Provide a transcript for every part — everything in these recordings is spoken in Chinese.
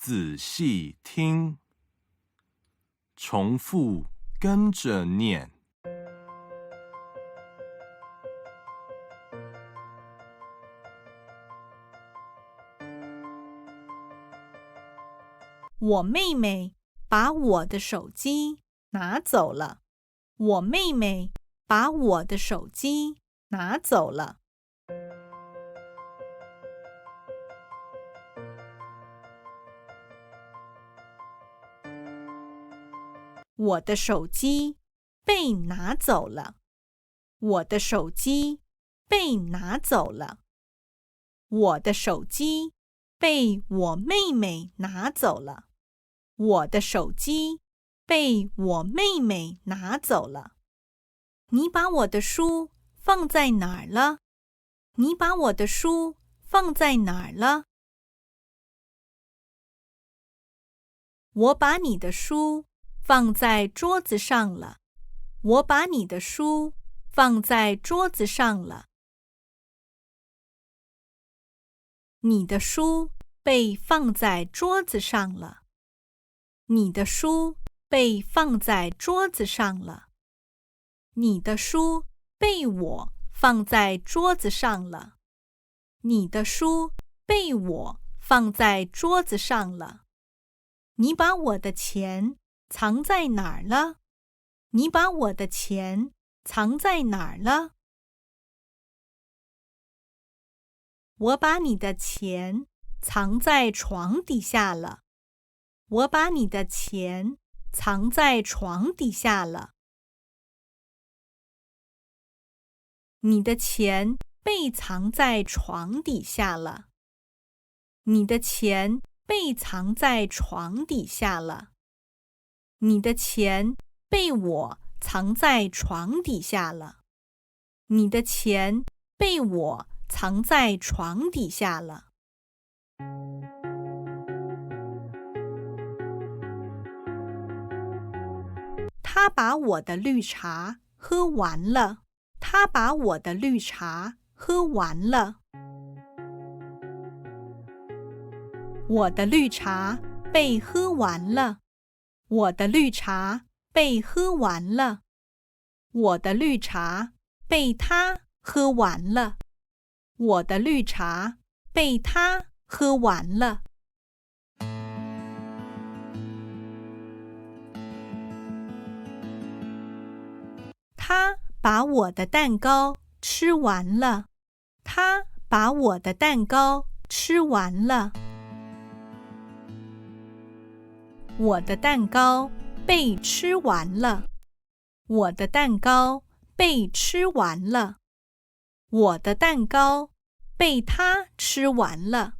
仔细听，重复跟着念。我妹妹把我的手机拿走了。我妹妹把我的手机拿走了。我的手机被拿走了。我的手机被拿走了。我的手机被我妹妹拿走了。我的手机被我妹妹拿走了。你把我的书放在哪儿了？你把我的书放在哪儿了？我把你的书放在桌子上了。我把你的书放在桌子上了。你的书被放在桌子上了。你的书被放在桌子上了。你的书被我放在桌子上了。你的书被我放在桌子上了。你把我的钱藏在哪儿了？你把我的钱藏在哪儿了？我把你的钱藏在床底下了。我把你的钱藏在床底下了。你的钱被藏在床底下了。你的钱被藏在床底下了。你的钱被我藏在床底下了。你的钱被我藏在床底下了。他把我的绿茶喝完了。他把我的绿茶喝完了。我的绿茶被喝完了。我的绿茶被喝完了。我的绿茶被他喝完了。我的绿茶被他喝完了。他把我的蛋糕吃完了。他把我的蛋糕吃完了。我的蛋糕被吃完了。我的蛋糕被吃完了。我的蛋糕被他吃完了。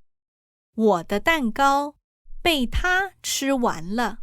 我的蛋糕被他吃完了。